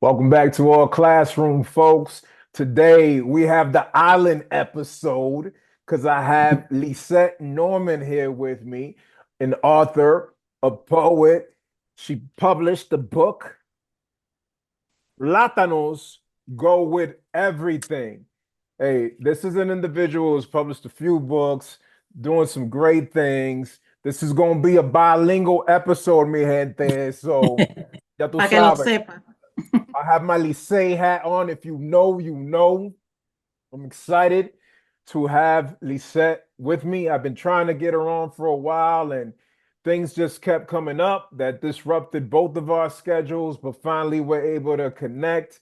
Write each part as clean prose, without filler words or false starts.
Welcome back to our classroom, folks. Today we have the island episode because I have Lissette Norman here with me, an author, a poet. She published the book Plátanos Go With Everything. Hey, this is an individual who's published a few books, doing some great things. This is going to be a bilingual episode, mi gente. So, ya tú Para que lo sabes. sepa. I have my Lycée hat on. If you know, you know. I'm excited to have Lissette with me. I've been trying to get her on for a while, and things just kept coming up that disrupted both of our schedules, but finally we're able to connect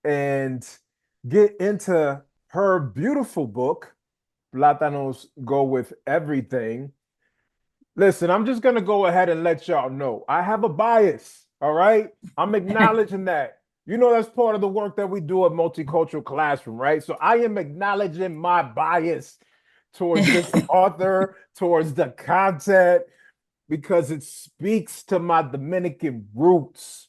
and get into her beautiful book, Plátanos Go With Everything. Listen, I'm just going to go ahead and let y'all know I have a bias, all right? I'm acknowledging that. You know, that's part of the work that we do at Multicultural Classroom, right? So I am acknowledging my bias towards this author, towards the content, because it speaks to my Dominican roots,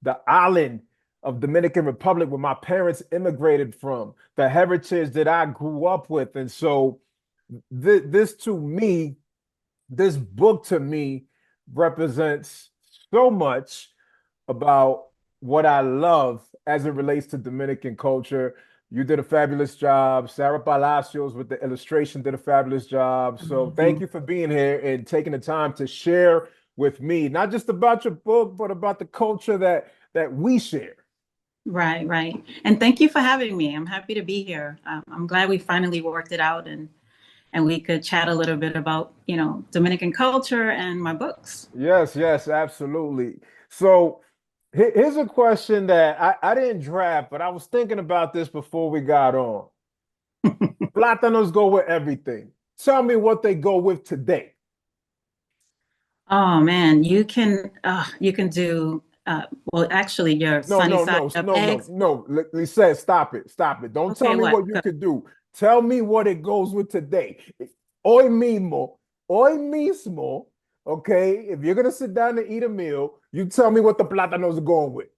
the island of Dominican Republic where my parents immigrated from, the heritage that I grew up with. And so this to me, this book to me represents so much about what I love as it relates to Dominican culture. You did a fabulous job. Sarah Palacios with the illustration did a fabulous job. So thank you for being here and taking the time to share with me, not just about your book, but about the culture that we share. Right, right. And thank you for having me. I'm happy to be here. I'm glad we finally worked it out and we could chat a little bit about, Dominican culture and my books. Yes, yes, absolutely. So here's a question that I didn't draft, but I was thinking about this before we got on. Plátanos go with everything. Tell me what they go with today. Oh man, you can do well actually your No, sunny no, side no, up no, no, eggs. no. Lisa, stop it. Stop it. Don't tell Okay, me what? what you could do. Tell me what it goes with today. Hoy mismo, okay? If you're gonna sit down and eat a meal, you tell me what the plátanos are going with.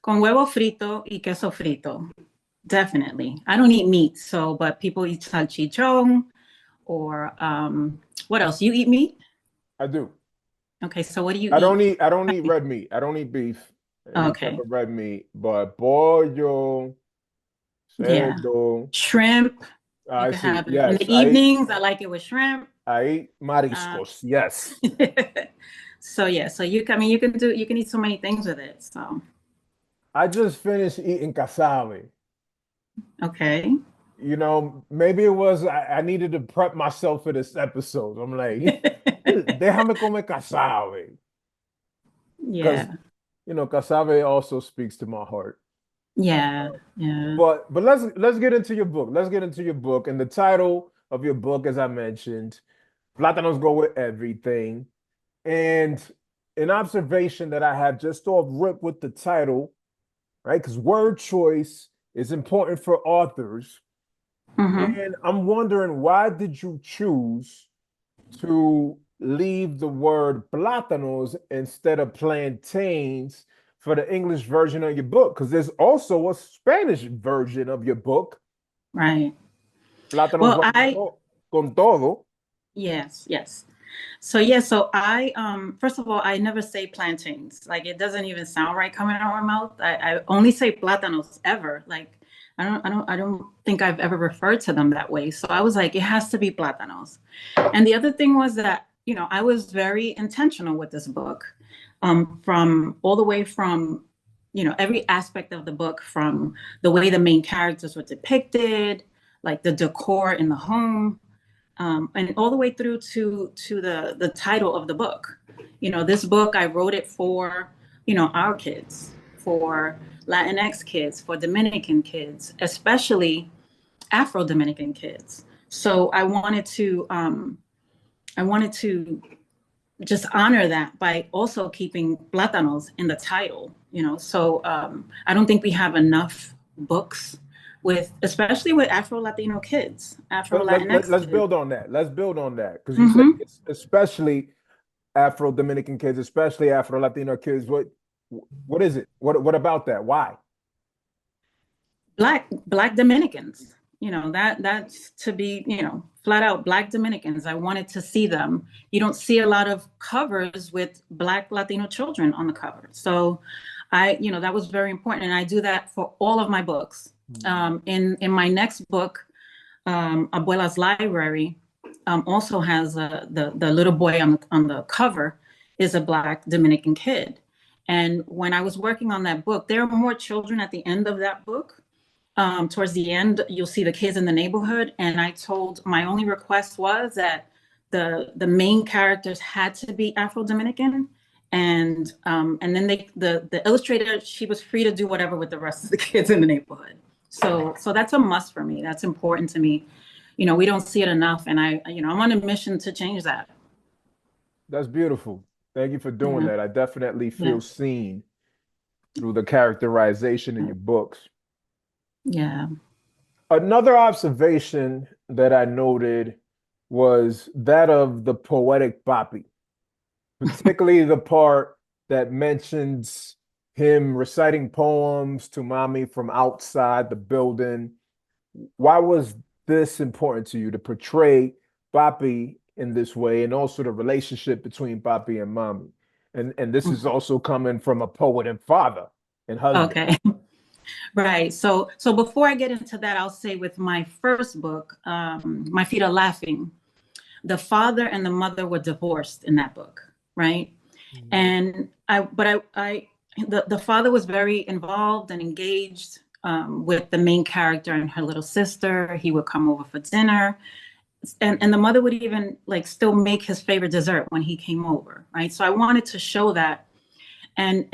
Con huevo frito y queso frito. Definitely. I don't eat meat, but people eat salchichon or what else? You eat meat? I do. Okay, so what do you I eat? don't eat I don't eat red meat. I don't eat beef, any type Okay. of red meat, but pollo, Yeah. cerdo. Shrimp, you I can see. have it in Yes, the evenings. I like it with shrimp. I eat Uh, mariscos. Yes. so yeah, so you can eat so many things with it. So I just finished eating cassave. okay. You know, maybe it was I needed to prep myself for this episode. I'm like, déjame comer cassave. Because, Yeah. cassave also speaks to my heart. Yeah. Yeah. But let's get into your book. Let's get into your book. And the title of your book, as I mentioned, Plátanos Go With Everything. And an observation that I have just off rip with the title, right? Because word choice is important for authors. Hmm. And I'm wondering, why did you choose to leave the word plátanos instead of plantains for the English version of your book? Because there's also a Spanish version of your book, Right. Plátanos Well, Van con todo. yes, yes. So yeah, so I first of all, I never say plantains. Like it doesn't even sound right coming out of my mouth. I only say plátanos ever. Like I don't think I've ever referred to them that way. So I was like, it has to be plátanos. And the other thing was that, I was very intentional with this book. From all the way from, every aspect of the book, from the way the main characters were depicted, like the decor in the home, and all the way through to the title of the book. This book I wrote it for our kids, for Latinx kids, for Dominican kids, especially Afro Dominican kids. So I wanted to just honor that by also keeping plátanos in the title. So I don't think we have enough books with, especially with Afro-Latino kids, Afro-Latinx Let's kids. build on that. Let's build on that. Because you said Mm-hmm. especially Afro-Dominican kids, especially Afro-Latino kids. What is it? What about that? Why? Black Dominicans. That's to be, flat out Black Dominicans. I wanted to see them. You don't see a lot of covers with Black Latino children on the cover. So that was very important. And I do that for all of my books. In my next book, Abuela's Library, also has the little boy on the cover is a Black Dominican kid. And when I was working on that book, there are more children at the end of that book. Towards the end, you'll see the kids in the neighborhood. And I told my only request was that the main characters had to be Afro-Dominican. And then the illustrator, she was free to do whatever with the rest of the kids in the neighborhood. So that's a must for me. That's important to me. We don't see it enough. And I'm on a mission to change that. That's beautiful. Thank you for doing Yeah. that. I definitely Yeah. feel seen through the characterization in your books. Yeah. Another observation that I noted was that of the poetic Papi, particularly the part that mentions him reciting poems to mommy from outside the building. Why was this important to you to portray Papi in this way, and also the relationship between Papi and mommy? And this is also coming from a poet and father and husband. Okay. Right. So before I get into that, I'll say with my first book, My Feet Are Laughing, the father and the mother were divorced in that book, right? And the father was very involved and engaged with the main character and her little sister. He would come over for dinner, and the mother would even like still make his favorite dessert when he came over, right? So I wanted to show that, and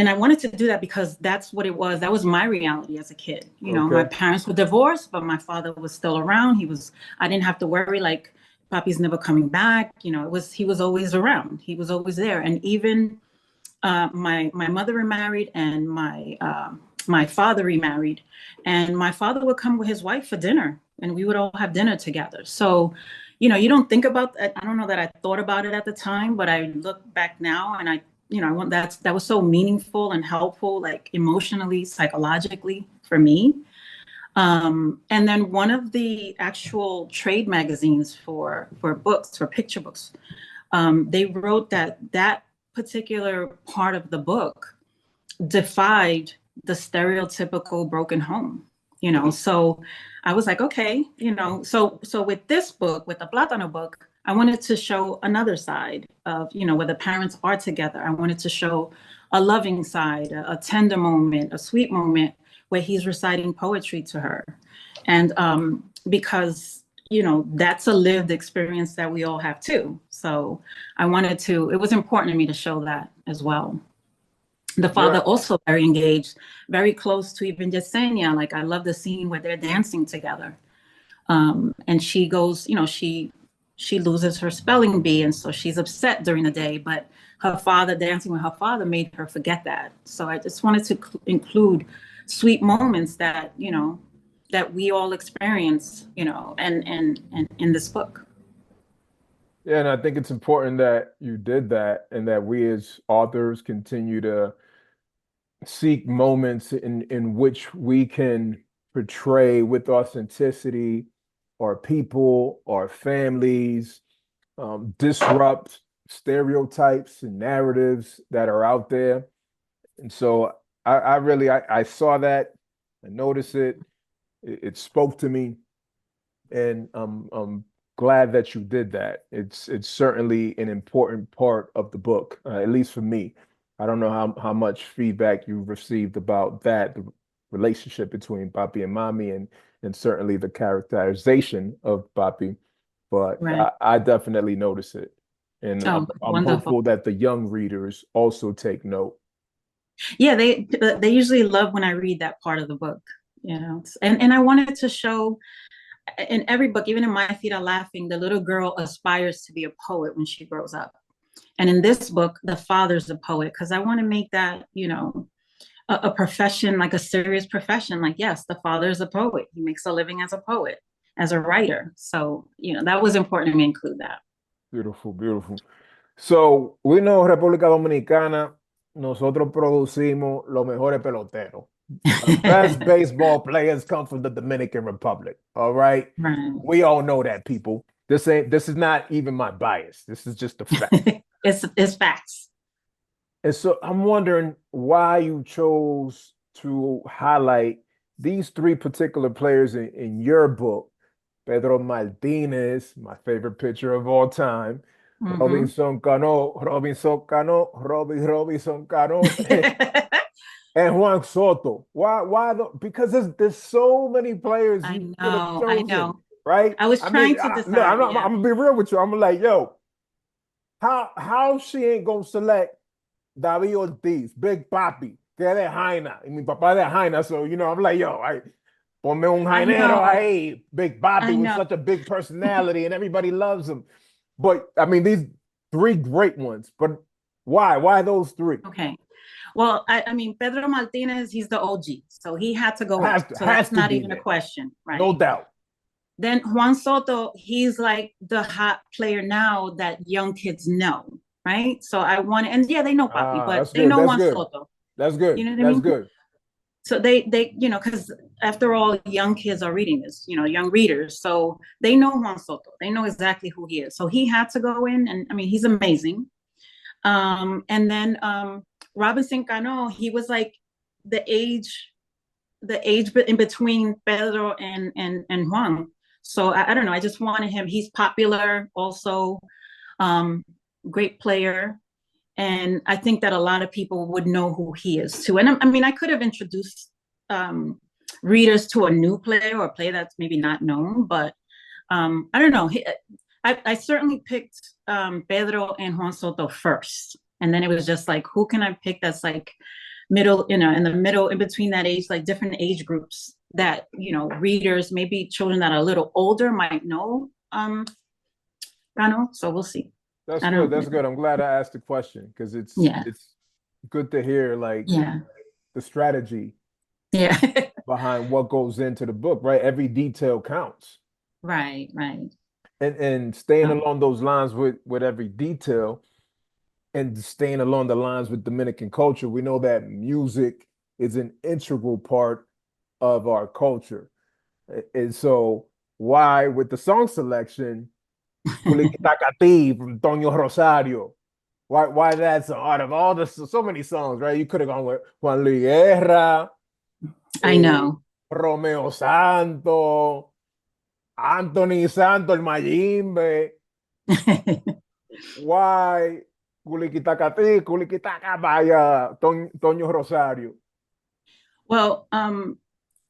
I wanted to do that because that's what it was. That was my reality as a kid. My Okay. parents were divorced, but my father was still around. I didn't have to worry like Papi's never coming back. He was always around. He was always there. And even my mother remarried and my father remarried, and my father would come with his wife for dinner, and we would all have dinner together. So, you don't think about that. I don't know that I thought about it at the time, but I look back now and I want that was so meaningful and helpful, like emotionally, psychologically for me. And then one of the actual trade magazines for books, for picture books, they wrote that particular part of the book defied the stereotypical broken home. So I was like, okay, so with this book, with the Plátano book, I wanted to show another side of, where the parents are together. I wanted to show a loving side, a tender moment, a sweet moment where he's reciting poetry to her. And because, that's a lived experience that we all have too. So it was important to me to show that as well. The father Yeah. also very engaged, very close to even Yesenia. Like I love the scene where they're dancing together. And she goes, she loses her spelling bee, and so she's upset during the day. But her father, dancing with her father, made her forget that. So I just wanted to include sweet moments that that we all experience, and in this book. Yeah, and I think it's important that you did that and that we as authors continue to seek moments in which we can portray with authenticity our people, our families, disrupt stereotypes and narratives that are out there. And so I saw that, I noticed it spoke to me, and I'm glad that you did that. It's certainly an important part of the book, at least for me. I don't know how much feedback you received about that, the relationship between Papi and Mommy, and certainly the characterization of Papi, but Right. I definitely notice it. And Oh, I'm wonderful. hopeful that the young readers also take note. Yeah, they usually love when I read that part of the book, and I wanted to show in every book, even in My Feet Are Laughing, the little girl aspires to be a poet when she grows up. And in this book, the father's a poet, because I want to make that, a profession, like a serious profession. Like, yes, the father is a poet. He makes a living as a poet, as a writer. So, that was important to me include that. Beautiful, beautiful. So, we know República Dominicana, nosotros producimos los mejores peloteros. The best baseball players come from the Dominican Republic. All right. Right. We all know that, people. This is not even my bias. This is just a fact. It's facts. And so I'm wondering why you chose to highlight these three particular players in your book. Pedro Martinez, my favorite pitcher of all time. Hmm. Robinson Cano, and Juan Soto. Because there's so many players I you could have know, I chosen, know. right? I was I mean, trying to no, decide, yeah. I'm gonna be real with you. I'm like, yo, how she ain't gonna select David Ortiz, Big Papi, que es de Jaina, y mi papá de Jaina, so I'm like, yo, ponme un I jainero know, ahí, Big Papi I with know. such a big personality and everybody loves him. But I mean, these three great ones, but why? Why those three? Okay. Well, I mean, Pedro Martinez, he's the OG, so he had to go in. Has to, So has that's to not be even a there, question, no right? doubt. Then Juan Soto, he's like the hot player now that young kids know, right? So I want, and yeah, they know Papi, but That's they good. know That's Juan good. Soto. That's You good. know what I That's mean? good. So they, because after all, young kids are reading this, young readers. So they know Juan Soto. They know exactly who he is. So he had to go in, and I mean, he's amazing. And then Robinson Cano, he was like the age, in between Pedro and Juan. So I don't know. I just wanted him. He's popular, also, um, great player, and I think that a lot of people would know who he is too. And I mean, I could have introduced um, readers to a new player or a player that's maybe not known, but I don't know. I certainly picked Pedro and Juan Soto first, and then it was just like, who can I pick that's like middle, in the middle, in between that age, like different age groups that readers, maybe children that are a little older might know. I don't know. So we'll see. That's I good. don't. That's good. I'm glad I asked the question because it's Yeah. it's good to hear like Yeah. the strategy Yeah. behind what goes into the book, right? Every detail counts. Right. Right. And staying Oh, along those lines with every detail and staying along the lines with Dominican culture, we know that music is an integral part of our culture. And so why with the song selection, Culiquitacatí from Toño Rosario? Why that's out of all the so many songs, right? You could have gone with Juan Luis Guerra, I eh, know. Romeo Santo, Anthony Santo, el Mayimbe. Why Culiquitacatí, Culiquitaca vaya Toño Rosario? Well,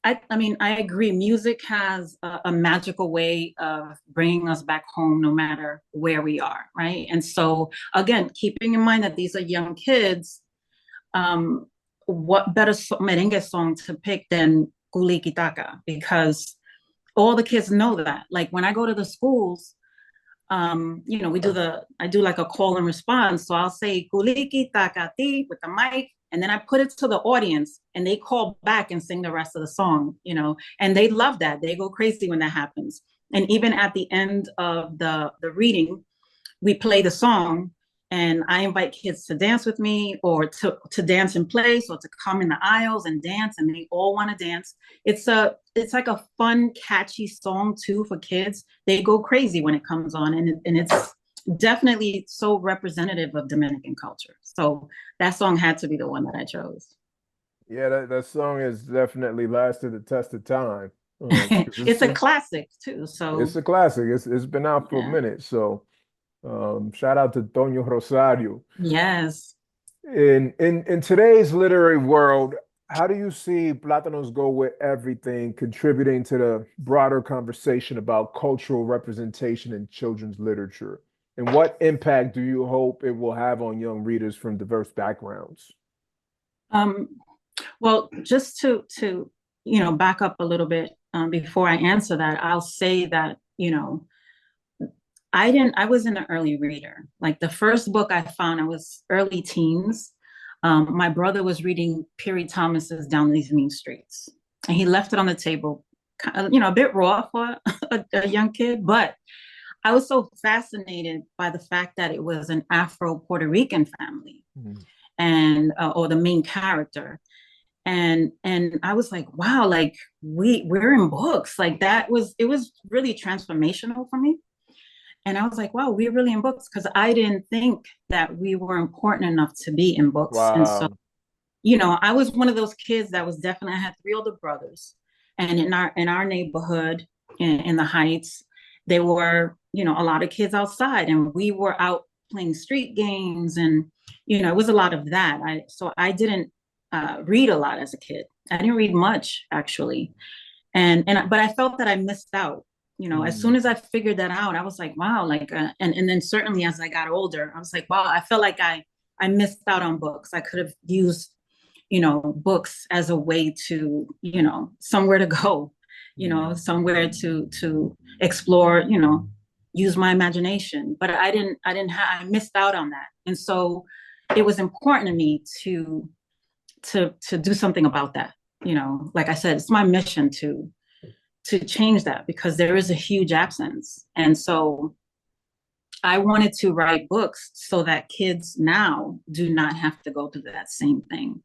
I mean, I agree. Music has a magical way of bringing us back home, no matter where we are, right? And so, again, keeping in mind that these are young kids, what better merengue song to pick than Kuli Kitaka? Because all the kids know that. Like when I go to the schools, I do like a call and response. So I'll say kuliki takati with the mic, and then I put it to the audience, and they call back and sing the rest of the song, and they love that. They go crazy when that happens. And even at the end of the reading, we play the song, and I invite kids to dance with me, or to dance in place, or to come in the aisles and dance, and they all want to dance. It's like a fun, catchy song too for kids. They go crazy when it comes on, and it's definitely so representative of Dominican culture. So that song had to be the one that I chose. Yeah, that song has definitely lasted the test of time. 'Cause It's a classic too. it's So a classic. It's been out for a yeah. minute. So shout out to Toño Rosario. Yes. In today's literary world, how do you see Plátanos Go With Everything contributing to the broader conversation about cultural representation in children's literature? And what impact do you hope it will have on young readers from diverse backgrounds? Um, Well, just to back up a little bit, before I answer that, I'll say that I was an early reader. Like the first book I found, I was early teens. My brother was reading Perry Thomas's Down These Mean Streets, and he left it on the table, a bit raw for a young kid, but I was so fascinated by the fact that it was an Afro-Puerto Rican family, Mm. and or the main character. And I was like, wow, like we're in books. Like it was really transformational for me. And I was like, wow, we're really in books, because I didn't think that we were important enough to be in books. And so, Wow. I was one of those kids that was definitely, I had three older brothers. And in our neighborhood, in the Heights, there were, a lot of kids outside, and we were out playing street games, and it was a lot of that. I didn't read a lot as a kid. I didn't read much, actually. But I felt that I missed out. As Mm. soon as I figured that out, I was like, wow, like, and then certainly as I got older, I was like, wow, I felt like I missed out on books. I could have used, books as a way to, somewhere to go, Mm. somewhere to explore, use my imagination. But I missed out on that. And so it was important to me to do something about that. Like I said, it's my mission to change that, because there is a huge absence. And so I wanted to write books so that kids now do not have to go through that same thing.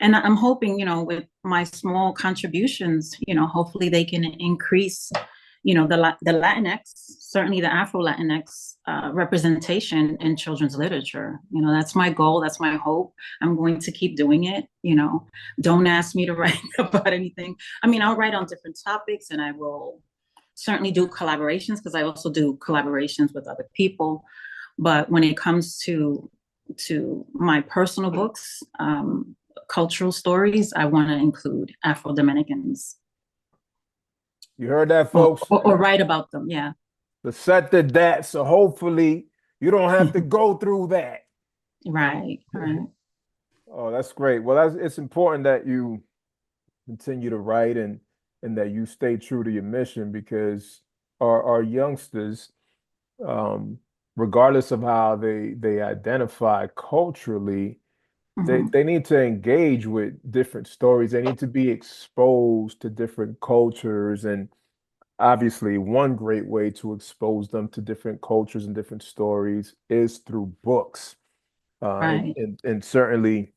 And I'm hoping, with my small contributions, hopefully they can increase, the Latinx, certainly the Afro-Latinx representation in children's literature. That's my goal. That's my hope. I'm going to keep doing it. Don't ask me to write about anything. I mean, I'll write on different topics, and I will certainly do collaborations, because I also do collaborations with other people. But when it comes to my personal books, cultural stories, I want to include Afro-Dominicans. You heard that, or, folks? or write about them. Yeah. Lissette did that, so hopefully you don't have to go through that. Right. Right. Oh, that's great. Well, it's important that you continue to write and that you stay true to your mission, because our youngsters, um, regardless of how they identify culturally, Mm-hmm. they need to engage with different stories. They need to be exposed to different cultures. And obviously, one great way to expose them to different cultures and different stories is through books. Right. And certainly,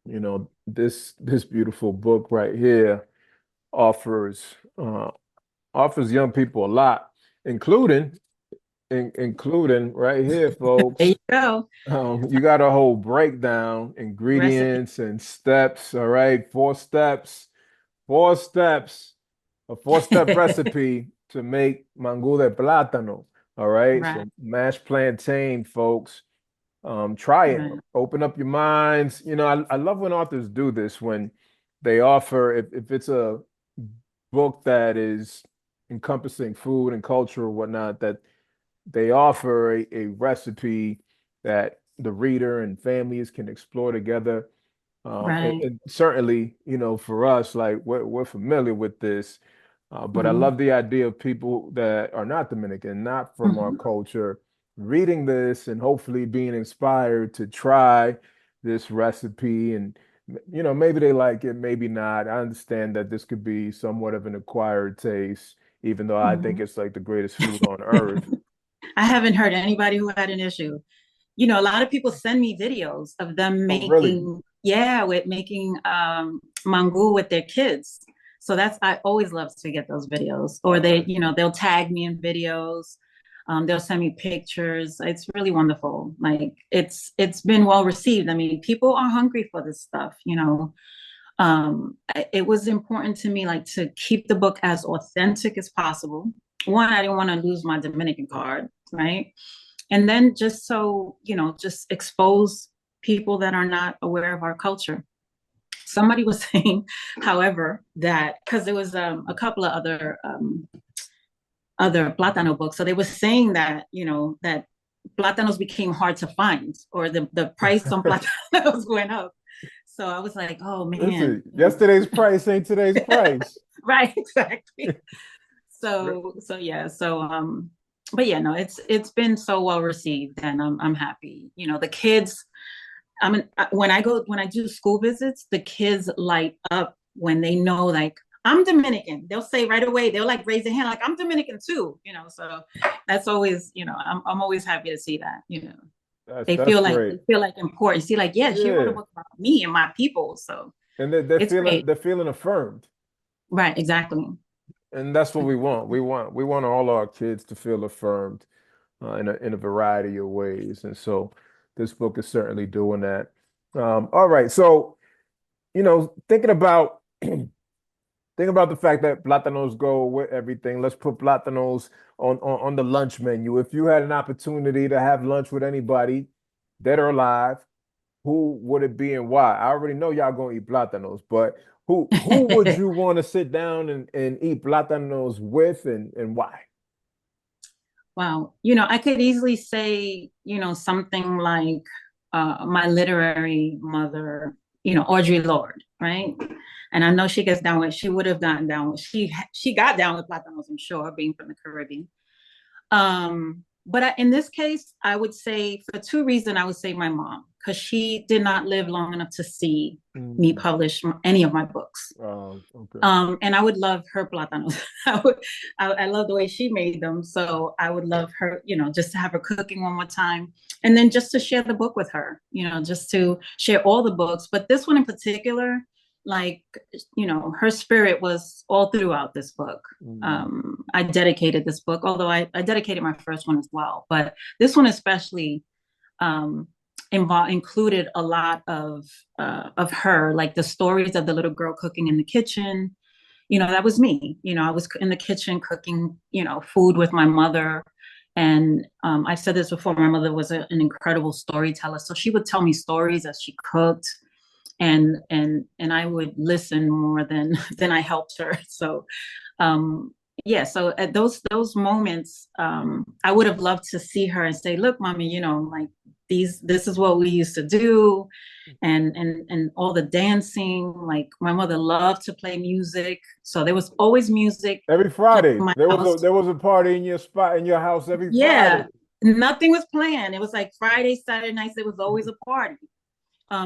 this beautiful book right here offers offers young people a lot, including including right here, There folks. you go. You got a whole breakdown, Recipe. ingredients and steps. All right, four steps, a four-step recipe to make mangú de plátano. All right, Right. so mashed plantain, folks. Try it. Right. Open up your minds. I love when authors do this, when they offer, if it's a book that is encompassing food and culture or whatnot, that they offer a recipe that the reader and families can explore together. Right. And certainly, for us, like we're familiar with this, but I Mm-hmm. love the idea of people that are not Dominican, not from our Mm-hmm. culture, reading this and hopefully being inspired to try this recipe. And maybe they like it, maybe not. I understand that this could be somewhat of an acquired taste, even though I think Mm-hmm. it's like the greatest food on earth. I haven't heard anybody who had an issue. A lot of people send me videos of them Oh, really? making, yeah, with making mango with their kids. So I always love to get those videos. Or All right. they'll tag me in videos. They'll send me pictures. It's really wonderful. Like it's been well received. I mean, people are hungry for this stuff. It was important to me, like, to keep the book as authentic as possible. One, I didn't want to lose my Dominican card, right? And then just so, just expose people that are not aware of our culture. Somebody was saying, however, that because there was a couple of other Plátano books, so they were saying that that Plátanos became hard to find, or the price on Plátanos went up. So I was like, oh man, Listen, yesterday's price ain't today's price. right, exactly. So yeah, but yeah, no, it's been so well received, and I'm happy. The kids, when I do school visits, the kids light up when they know, like, I'm Dominican. They'll say right away, they'll like raise their hand, like I'm Dominican too, so that's always, I'm always happy to see that, That's great. they feel like important. See, like, yeah, she wrote a Yeah. book about me and my people. So And they're it's feeling great. they're feeling affirmed. Right, exactly. And that's what we want. We want all our kids to feel affirmed in a variety of ways. And so this book is certainly doing that. All right. So, thinking about think about the fact that Plátanos go with everything. Let's put Plátanos on the lunch menu. If you had an opportunity to have lunch with anybody, dead or alive, who would it be and why? I already know y'all gonna eat Plátanos, but who would you want to sit down and eat Plátanos with and why? Wow. I could easily say, something like my literary mother, Audre Lorde, right? And I know she would have gotten down with, she got down with Plátanos, I'm sure, being from the Caribbean. But in this case, I would say for two reasons, I would say my mom, because she did not live long enough to see me publish any of my books. Okay. And I would love her plátanos. I love the way she made them. So I would love her, just to have her cooking one more time. And then just to share the book with her, just to share all the books. But this one in particular, like, her spirit was all throughout this book. I dedicated this book, although I dedicated my first one as well. But this one especially included a lot of her, like the stories of the little girl cooking in the kitchen. That was me. I was in the kitchen cooking, food with my mother. And I've said this before, my mother was an incredible storyteller. So she would tell me stories as she cooked, and I would listen more than I helped her. So yeah, so at those moments, I would have loved to see her and say, look, mommy, like this is what we used to do, and all the dancing. Like my mother loved to play music, so there was always music Every playing Friday, in my there was house. a party in your spot in your house every Friday. Yeah, nothing was planned. It was like Friday, Saturday nights. There was always a party.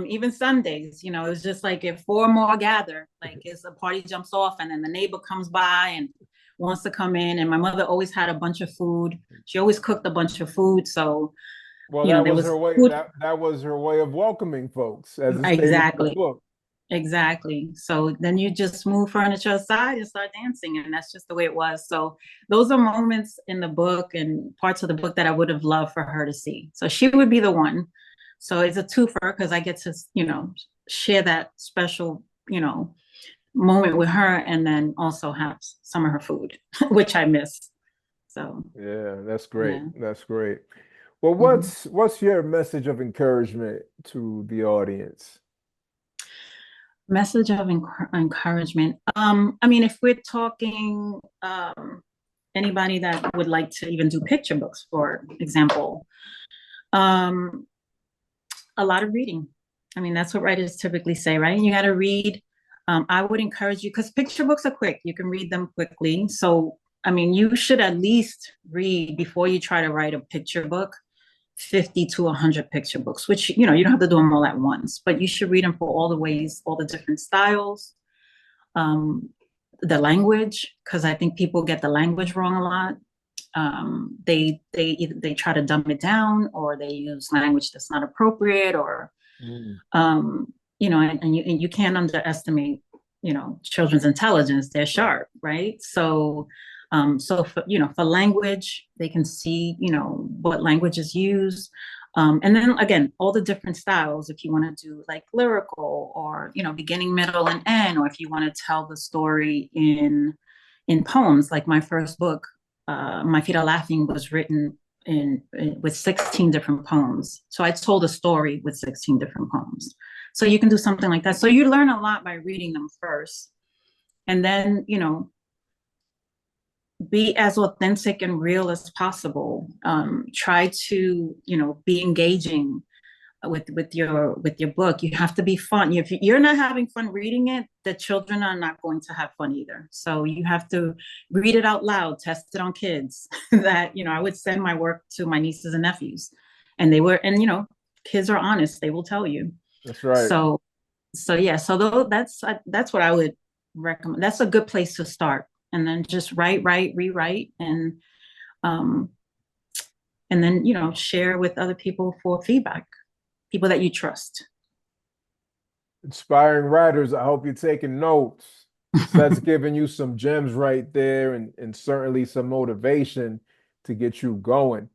Even Sundays, it was just like if four more gather, like it's a party jumps off, and then the neighbor comes by and wants to come in. And my mother always had a bunch of food. She always cooked a bunch of food. So, Well, that there was was her way. food. That was her way of welcoming folks, as it's stated in the Exactly. book. Exactly. So then you just move furniture aside and start dancing. And that's just the way it was. So those are moments in the book and parts of the book that I would have loved for her to see. So she would be the one. So it's a twofer because I get to, share that special, moment with her, and then also have some of her food, which I miss. So Yeah, that's great. yeah. That's great. Well, Mhm. what's your message of encouragement to the audience? Message of encouragement. I mean, if we're talking anybody that would like to even do picture books, for example, um, a lot of reading. I mean, that's what writers typically say, right? You got to read. I would encourage you, because picture books are quick. You can read them quickly. So, I mean, you should at least read before you try to write a picture book 50 to 100 picture books, which, you don't have to do them all at once, but you should read them for all the ways, all the different styles, um, the language, because I think people get the language wrong a lot. They try to dumb it down, or they use language that's not appropriate, or Mm. and you can't underestimate children's intelligence. They're sharp, right? So so for language, they can see what language is used. And then again, all the different styles, if you want to do like lyrical, or beginning, middle, and end, or if you want to tell the story in poems, like my first book, My Feet Are Laughing, was written with 16 different poems. So I told a story with 16 different poems. So you can do something like that. So you learn a lot by reading them first. And then, be as authentic and real as possible. Try to, be engaging with your book. You have to be fun. If you're not having fun reading it, the children are not going to have fun either. So you have to read it out loud, test it on kids. That I would send my work to my nieces and nephews, and kids are honest. They will tell you. That's right. So yeah. So that's what I would recommend. That's a good place to start. And then just write, rewrite, um, and then, share with other people for feedback, people that you trust. Inspiring writers, I hope you're taking notes. Lisette's giving you some gems right there and certainly some motivation to get you going.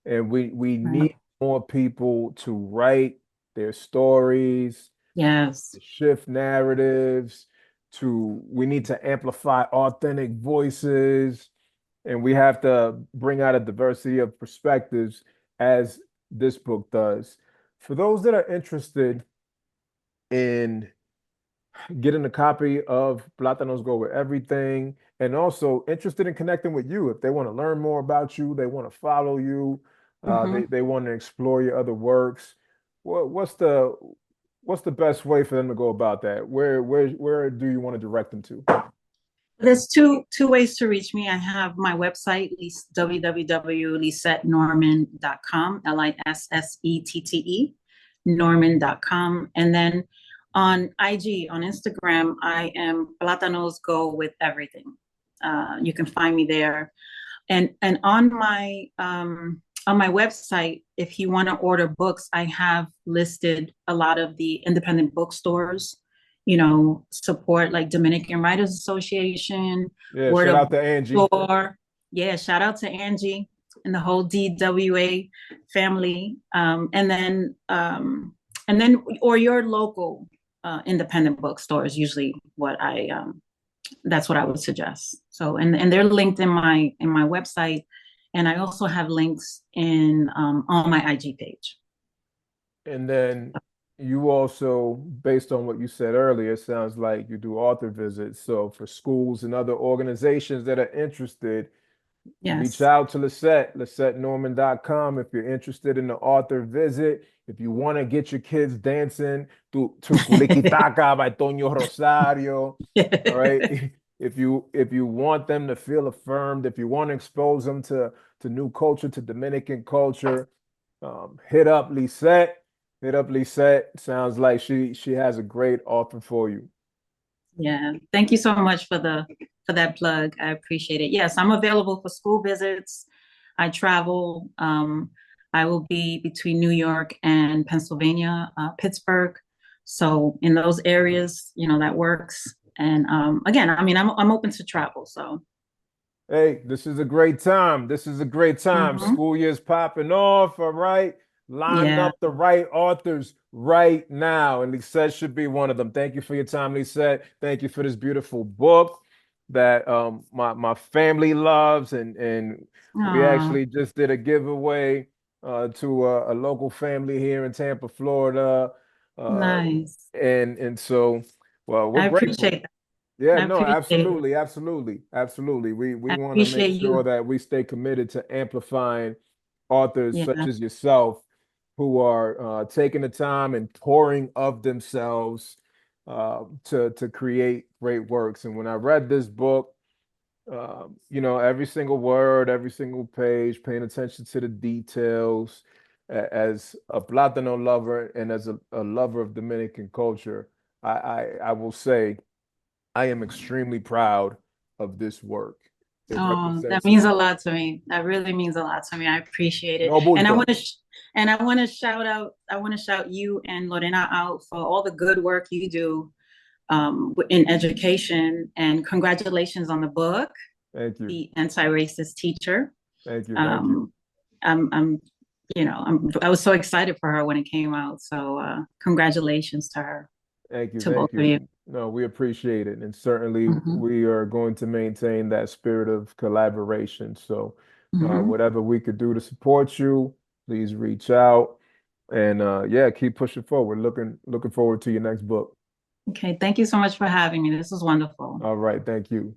And we Right. need more people to write their stories, Yes. to shift narratives, we need to amplify authentic voices, and we have to bring out a diversity of perspectives as this book does. For those that are interested in getting a copy of Plátanos Go With Everything, and also interested in connecting with you. If they want to learn more about you, they want to follow you, Hmm. they want to explore your other works. What's the best way for them to go about that? Where do you want to direct them to? There's two ways to reach me. I have my website, www.lissettenorman.com, Lissette, Norman.com. And then on IG, on Instagram, I am Plátanos Go With Everything. You can find me there. And on my website, if you want to order books, I have listed a lot of the independent bookstores, support like Dominican Writers Association, Yeah, Word shout of out to Angie. Bookstore. Yeah, shout out to Angie and the whole DWA family. And then or your local independent bookstore is usually what that's what I would suggest. So, and they're linked in my website, and I also have links in on my IG page. And then you also, based on what you said earlier, it sounds like you do author visits. So for schools and other organizations that are interested, reach Yes. out to Lissette, LisetteNorman.com if you're interested in the author visit. If you want to get your kids dancing to Kulikitaka by Toño Rosario, all right. If you want them to feel affirmed, if you want to expose them to new culture, to Dominican culture, hit up Lissette. Hit up Lissette. Sounds like she has a great offer for you. Yeah. Thank you so much for that plug. I appreciate it. Yes, I'm available for school visits. I travel. I will be between New York and Pennsylvania, Pittsburgh. So in those areas, that works. And again, I mean, I'm open to travel. So. Hey, this is a great time. This is a great time. Mhm. School year's popping off. All right. Line Yeah. up the right authors right now. And Lisette should be one of them. Thank you for your time, Lisette. Thank you for this beautiful book that my family loves. And we Oh, actually just did a giveaway to a local family here in Tampa, Florida. Uh, nice. and so, well, we're I grateful. appreciate that. Yeah, I no, appreciate it. absolutely, absolutely, absolutely. We I want to make appreciate sure you. that we stay committed to amplifying authors such Yeah. as yourself who are taking the time and pouring of themselves to create great works. And when I read this book, every single word, every single page, paying attention to the details, as a Platano lover and as a lover of Dominican culture, I will say. I am extremely proud of this work. It Oh, that represents means a lot to me. That really means a lot to me. I appreciate it. no And I want bulto. to and I want to shout you and Lorena out for all the good work you do in education, and congratulations on the book, Thank you. The Anti-Racist Teacher. Thank you. Thank you. Um, I'm I was so excited for her when it came out. So congratulations to her, Thank you. to both Thank of you. you. No, we appreciate it. And certainly Hmm. we are going to maintain that spirit of collaboration. So Hmm. whatever we could do to support you, please reach out. And yeah, keep pushing forward. Looking forward to your next book. Okay, thank you so much for having me. This was wonderful. All right. Thank you.